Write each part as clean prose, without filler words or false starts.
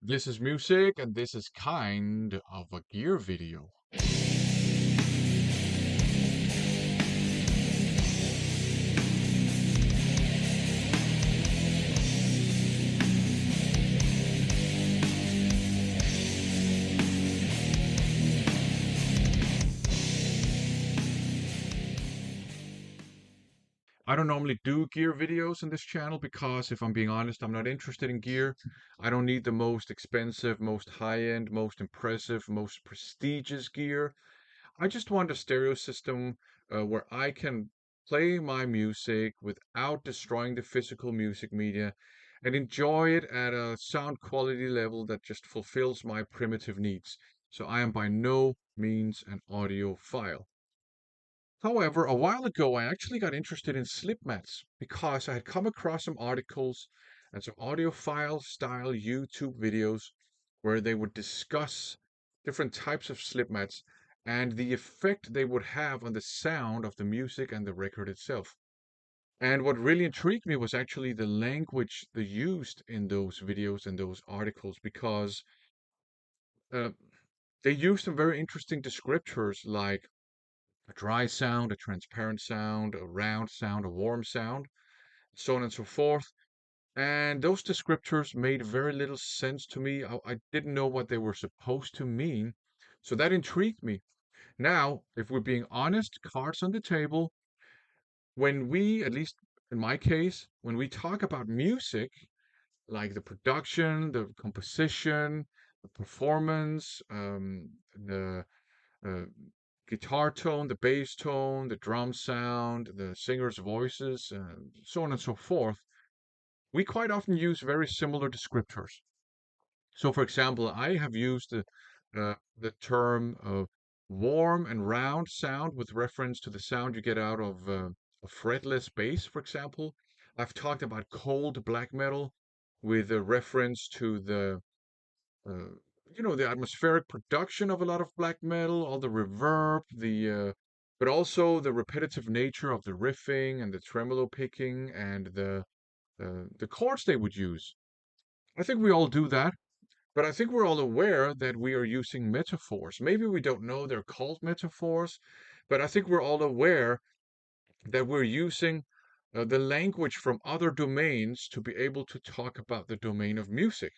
This is music, and this is kind of a gear video. I don't normally do gear videos on this channel because, if I'm being honest, I'm not interested in gear. I don't need the most expensive, most high-end, most impressive, most prestigious gear. I just want a stereo system where I can play my music without destroying the physical music media and enjoy it at a sound quality level that just fulfills my primitive needs. So I am by no means an audiophile. However, a while ago, I actually got interested in Slipmats because I had come across some articles and some audiophile style YouTube videos where they would discuss different types of Slipmats and the effect they would have on the sound of the music and the record itself. And what really intrigued me was actually the language they used in those videos and those articles because uh, they used some very interesting descriptors like a dry sound, a transparent sound, a round sound, a warm sound, so on and so forth. And those descriptors made very little sense to me. I didn't know what they were supposed to mean. So that intrigued me. Now, if we're being honest, cards on the table, when we, at least in my case, when we talk about music, like the production, the composition, the performance, the uh, guitar tone, the bass tone, the drum sound, the singer's voices, so on and so forth, we quite often use very similar descriptors. So, for example, I have used the term warm and round sound with reference to the sound you get out of a fretless bass, for example. I've talked about cold black metal with a reference to uh, the atmospheric production of a lot of black metal, all the reverb, but also the repetitive nature of the riffing and the tremolo picking and the chords they would use. I think we all do that, but I think we're all aware that we are using metaphors. Maybe we don't know they're called metaphors, but I think we're all aware that we're using the language from other domains to be able to talk about the domain of music,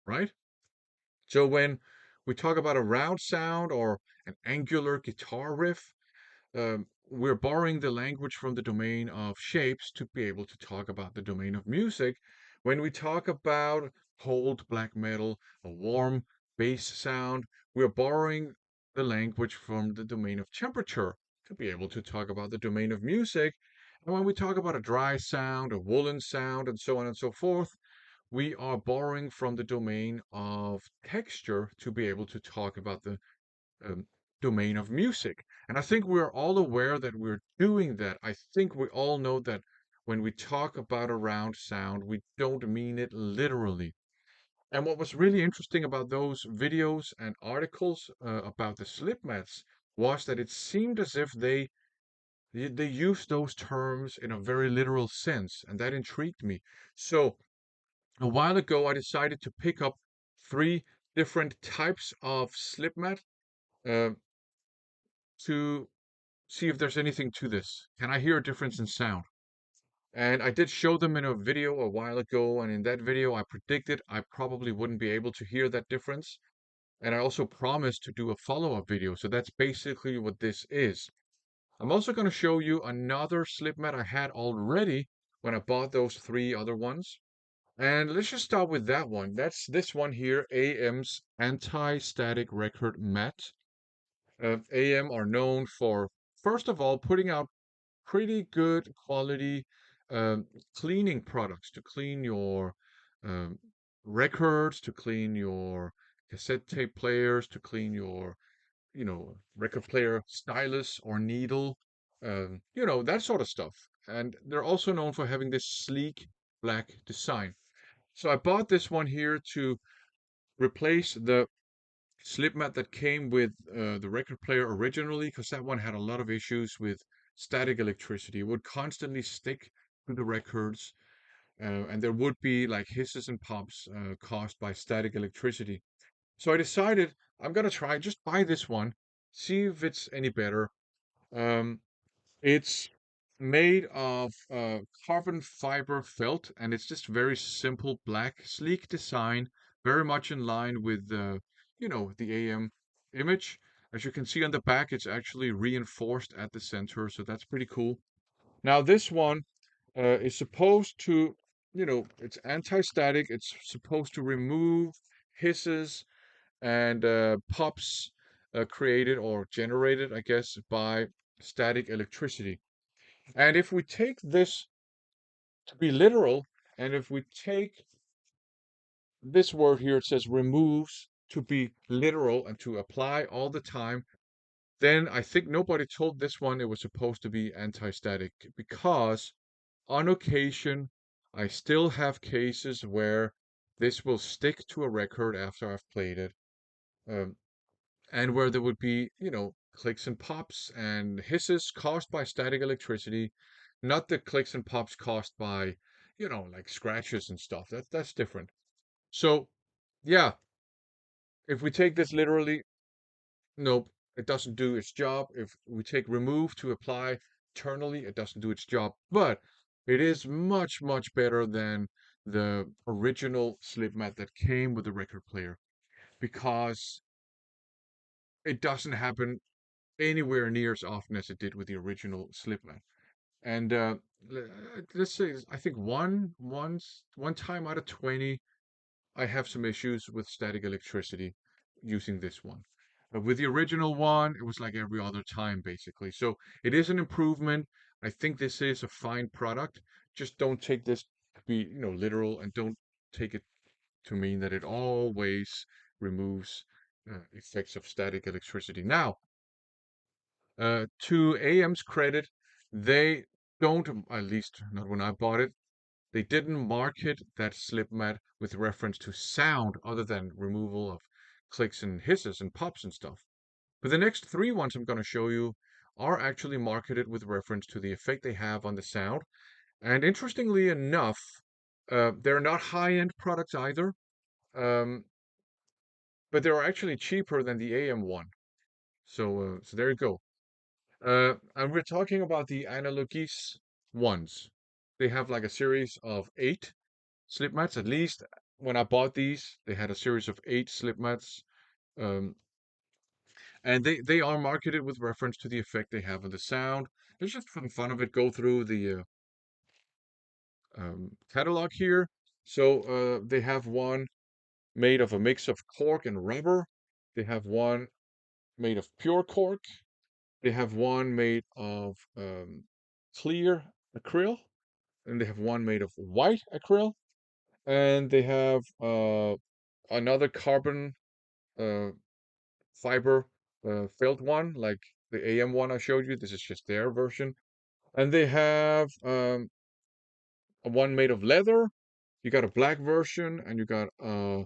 right? So when we talk about a round sound or an angular guitar riff, we're borrowing the language from the domain of shapes to be able to talk about the domain of music. When we talk about cold black metal, a warm bass sound, we're borrowing the language from the domain of temperature to be able to talk about the domain of music. And when we talk about a dry sound, a woolen sound, and so on and so forth, we are borrowing from the domain of texture to be able to talk about the um, domain of music. And I think we're all aware that we're doing that. I think we all know that when we talk about a round sound, we don't mean it literally. And what was really interesting about those videos and articles about the Slipmats was that it seemed as if they used those terms in a very literal sense, and that intrigued me. So a while ago, I decided to pick up three different types of Slipmat uh, to see if there's anything to this. Can I hear a difference in sound? And I did show them in a video a while ago, and in that video, I predicted I probably wouldn't be able to hear that difference. And I also promised to do a follow-up video, so that's basically what this is. I'm also going to show you another Slipmat I had already when I bought those three other ones. And let's just start with that one. That's this one here, AM's Anti-Static Record Mat. AM are known for, first of all, putting out pretty good quality um, cleaning products to clean your um, records, to clean your cassette tape players, to clean your, record player stylus or needle, that sort of stuff. And they're also known for having this sleek black design. So I bought this one here to replace the Slipmat that came with the record player originally, because that one had a lot of issues with static electricity. It would constantly stick to the records. and there would be like hisses and pops caused by static electricity. So I decided I'm gonna try just buy this one, see if it's any better. Um, it's made of carbon fiber felt, and it's just very simple black, sleek design, very much in line with the AM image. As you can see on the back, it's actually reinforced at the center, so that's pretty cool. Now this one is supposed to, it's anti-static. It's supposed to remove hisses and pops created or generated, I guess, by static electricity. And if we take this to be literal, and if we take this word here, it says removes, to be literal and to apply all the time, then I think nobody told this one it was supposed to be anti-static, because on occasion I still have cases where this will stick to a record after I've played it. Um, and where there would be, clicks and pops and hisses caused by static electricity, not the clicks and pops caused by, like scratches and stuff. That's different. So, yeah, if we take this literally, nope, it doesn't do its job. If we take remove to apply internally, it doesn't do its job. But it is much, much better than the original Slipmat that came with the record player, because it doesn't happen anywhere near as often as it did with the original Slipmat. And let's say I think one time out of 20, I have some issues with static electricity using this one. With the original one, it was like every other time basically. So it is an improvement. I think this is a fine product. Just don't take this to be, literal, and don't take it to mean that it always removes effects of static electricity. Now, to AM's credit, they don't, at least not when I bought it, they didn't market that Slipmat with reference to sound other than removal of clicks and hisses and pops and stuff. But the next three ones I'm going to show you are actually marketed with reference to the effect they have on the sound. And interestingly enough, they're not high-end products either, um, but they're actually cheaper than the AM one. So there you go. And we're talking about the Analogis ones. They have like a series of 8 Slipmats. At least when I bought these, they had a series of 8 Slipmats. Um, and they are marketed with reference to the effect they have on the sound. Let's just, for the fun of it, go through the catalog here. So they have one made of a mix of cork and rubber. They have one made of pure cork. They have one made of clear acryl, and they have one made of white acryl, and they have another carbon uh, fiber felt one, like the AM one I showed you. This is just their version, and they have one made of leather. You got a black version, and you got a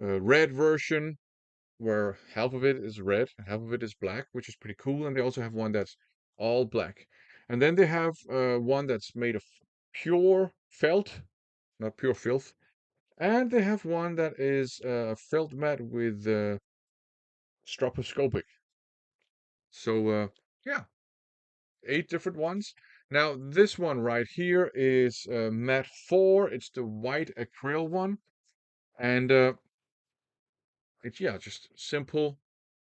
red version, where half of it is red, half of it is black, which is pretty cool. And they also have one that's all black. And then they have one that's made of pure felt, not pure filth. And they have one that is felt mat with stroboscopic. So yeah, 8 different ones. Now this one right here is mat 4. It's the white acryl one, and it's, yeah, just simple,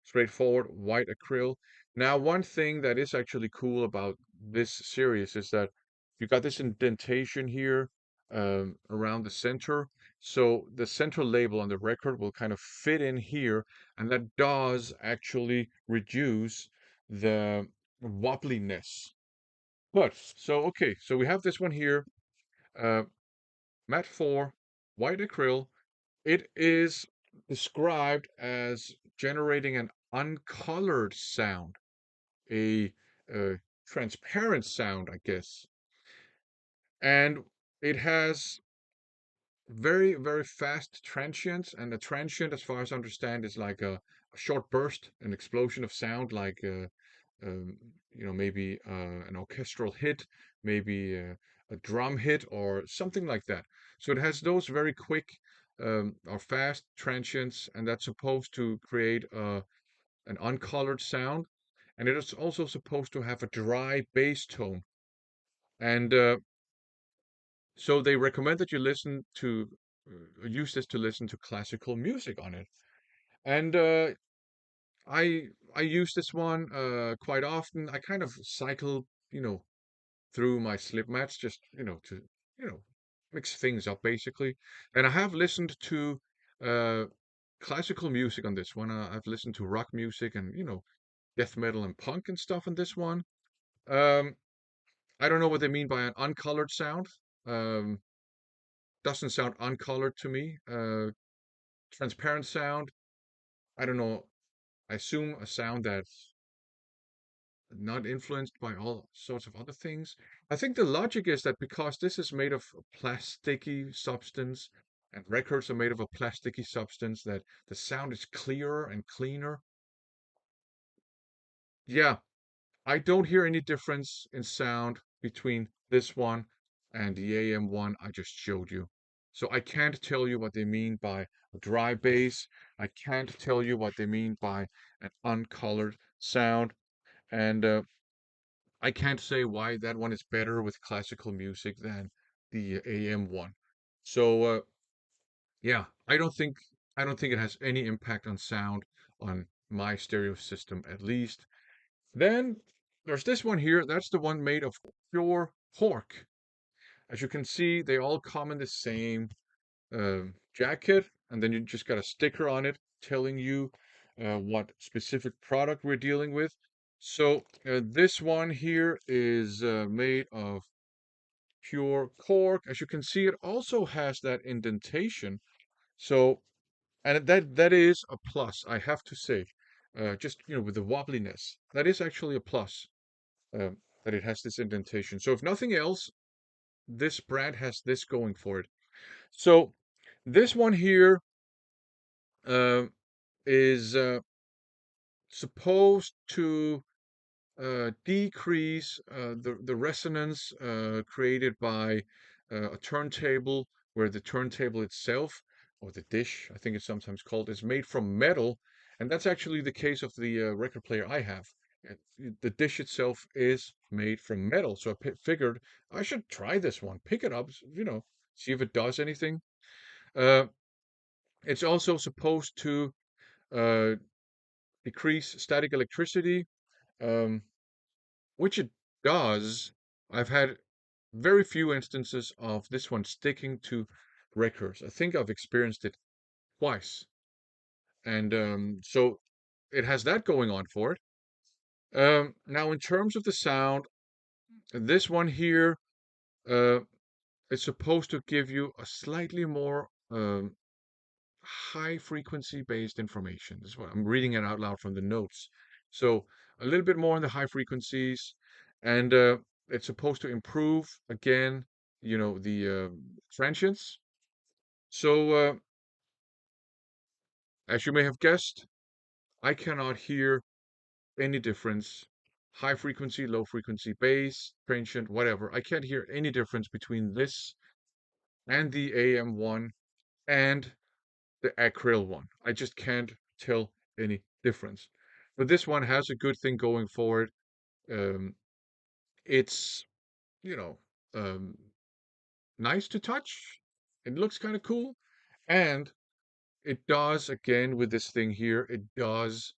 straightforward white acryl. Now, one thing that is actually cool about this series is that you got this indentation here around the center. So the center label on the record will kind of fit in here, and that does actually reduce the wobbliness. But, so okay, so we have this one here, uh, matte 4, white acryl. It is described as generating an uncolored sound, a, transparent sound, I guess. And it has very, very fast transients. And a transient, as far as I understand, is like a short burst, an explosion of sound, like maybe an orchestral hit, maybe a drum hit or something like that. So it has those very quick or fast transients, and that's supposed to create an uncolored sound. And it is also supposed to have a dry bass tone. And so they recommend that you listen to use this to listen to classical music on it. And I use this one quite often. I kind of cycle, through my Slipmats just, to, mix things up basically. And I have listened to uh, classical music on this one. I've listened to rock music and, death metal and punk and stuff on this one. Um, I don't know what they mean by an uncolored sound. Um, doesn't sound uncolored to me. Transparent sound. I don't know. I assume a sound that's not influenced by all sorts of other things. I think the logic is that because this is made of a plasticky substance and records are made of a plasticky substance, that the sound is clearer and cleaner. Yeah, I don't hear any difference in sound between this one and the AM one I just showed you. So I can't tell you what they mean by a dry bass. I can't tell you what they mean by an uncolored sound. And I can't say why that one is better with classical music than the AM one. So yeah, I don't think it has any impact on sound on my stereo system at least. Then there's this one here. That's the one made of pure cork. As you can see, they all come in the same jacket, and then you just got a sticker on it telling you what specific product we're dealing with. So this one here is made of pure cork. As you can see, it also has that indentation. So, and that is a plus, I have to say. Just with the wobbliness, that is actually a plus um, that it has this indentation. So if nothing else, this brand has this going for it. So this one here uh, is supposed to decrease the resonance created by a turntable, where the turntable itself, or the dish, I think it's sometimes called, is made from metal. And that's actually the case of the record player I have. The dish itself is made from metal. So I figured I should try this one, pick it up, see if it does anything. Uh, it's also supposed to uh, decrease static electricity. Um, which it does. I've had very few instances of this one sticking to records. I think I've experienced it twice. And so it has that going on for it. Now, in terms of the sound, this one here uh, is supposed to give you a slightly more high frequency based information. This is what I'm reading it out loud from the notes. So a little bit more on the high frequencies, and it's supposed to improve again, the transients. So as you may have guessed, I cannot hear any difference. High frequency, low frequency, bass, transient, whatever. I can't hear any difference between this and the AM1 and the Acryl one. I just can't tell any difference. But this one has a good thing going for it. Um, it's, you know, um, nice to touch. It looks kind of cool. And it does, again, with this thing here, it does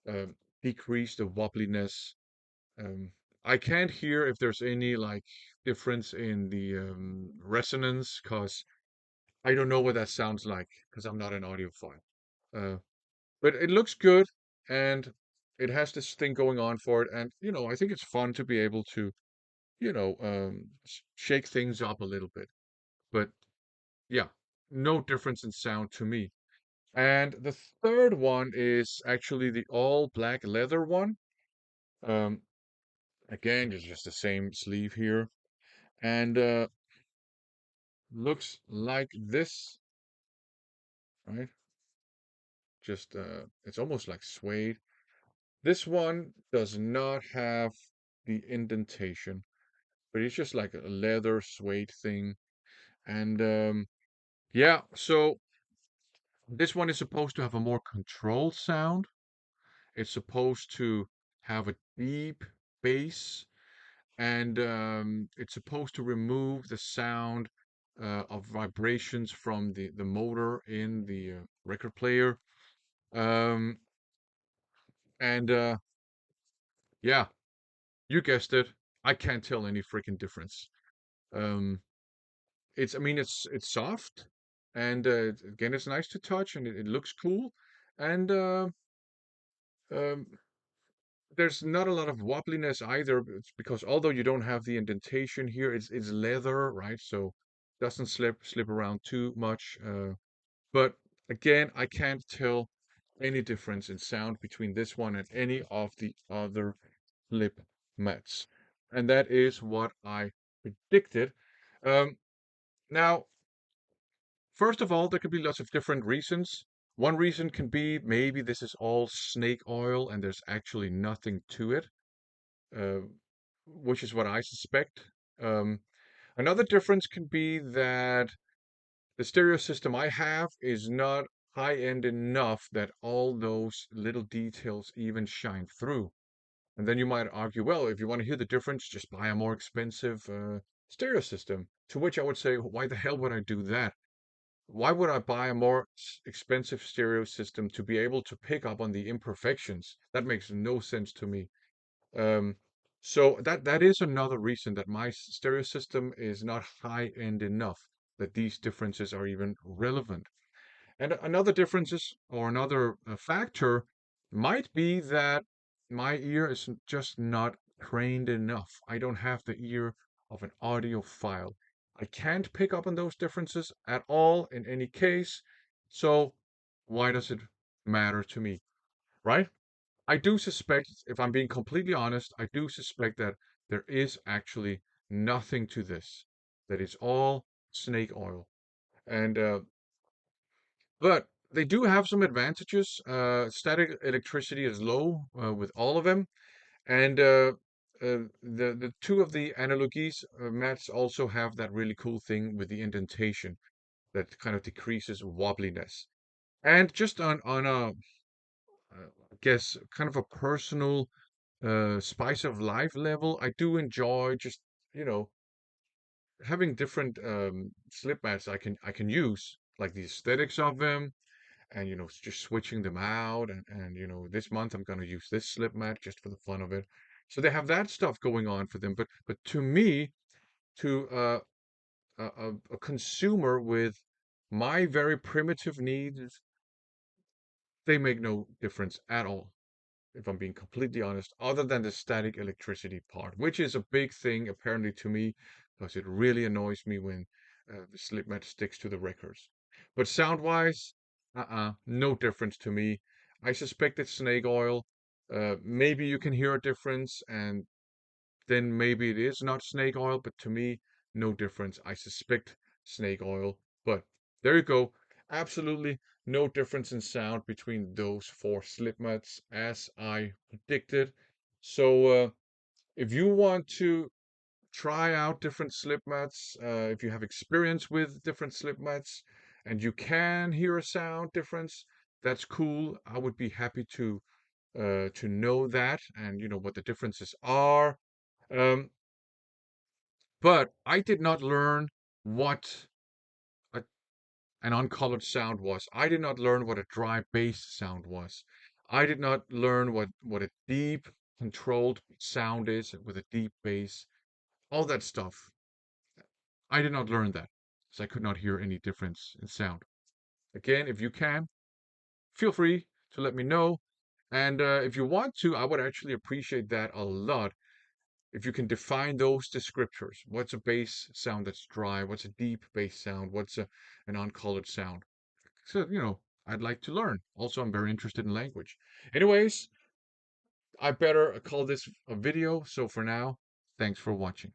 um, decrease the wobbliness. Um, I can't hear if there's any like difference in the resonance because I don't know what that sounds like because I'm not an audiophile. Uh, But it looks good and it has this thing going on for it. And, I think it's fun to be able to, shake things up a little bit. But yeah, no difference in sound to me. And the third one is actually the all black leather one. Um, Again, it's just the same sleeve here. And looks like this, right? Just, it's almost like suede. This one does not have the indentation. but it's just like a leather suede thing. And yeah, so this one is supposed to have a more controlled sound. It's supposed to have a deep bass, and it's supposed to remove the sound of vibrations from the motor in the record player. Um, and yeah, you guessed it. I can't tell any freaking difference. Um, I mean, it's soft, and again, it's nice to touch, and it looks cool, and um, there's not a lot of wobbliness either. It's because although you don't have the indentation here, it's leather, right? So doesn't slip around too much. But again, I can't tell any difference in sound between this one and any of the other lip mats, and that is what I predicted. Um, Now, first of all, there could be lots of different reasons. One reason can be maybe this is all snake oil and there's actually nothing to it, uh, which is what I suspect. Um, Another difference can be that the stereo system I have is not high-end enough that all those little details even shine through. And then you might argue, well, if you want to hear the difference, just buy a more expensive stereo system. To which I would say, why the hell would I do that? Why would I buy a more expensive stereo system to be able to pick up on the imperfections? That makes no sense to me. Um, so that is another reason that my stereo system is not high end enough that these differences are even relevant. And another differences or another factor might be that my ear is just not trained enough. I don't have the ear of an audiophile. I can't pick up on those differences at all in any case. So why does it matter to me, right? I do suspect, if I'm being completely honest, I do suspect that there is actually nothing to this. That it's all snake oil. And but they do have some advantages. Static electricity is low with all of them, and the two of the Analogis mats also have that really cool thing with the indentation that kind of decreases wobbliness. And just on a I guess kind of a personal spice of life level, I do enjoy just you know having different slip mats I can use, like the aesthetics of them and just switching them out and this month I'm going to use this slip mat just for the fun of it. So they have that stuff going on for them, but to me, to a consumer with my very primitive needs, they make no difference at all, if I'm being completely honest, other than the static electricity part, which is a big thing apparently to me, because it really annoys me when the slip mat sticks to the records. But sound-wise, no difference to me. I suspect it's snake oil. Maybe you can hear a difference, and then maybe it is not snake oil, but to me, no difference. I suspect snake oil, but there you go. Absolutely no difference in sound between those four slip mats as I predicted. So, if you want to try out different slip mats, if you have experience with different slip mats and you can hear a sound difference, that's cool. I would be happy to know that and what the differences are. Um, but I did not learn what a, an uncolored sound was. I did not learn what a dry bass sound was. I did not learn what a deep, controlled sound is with a deep bass. All that stuff. I did not learn that because I could not hear any difference in sound. Again, if you can, feel free to let me know. And if you want to, I would actually appreciate that a lot if you can define those descriptors. What's a bass sound that's dry? What's a deep bass sound? What's an uncolored sound? So, I'd like to learn. Also, I'm very interested in language. Anyways, I better call this a video. So for now, thanks for watching.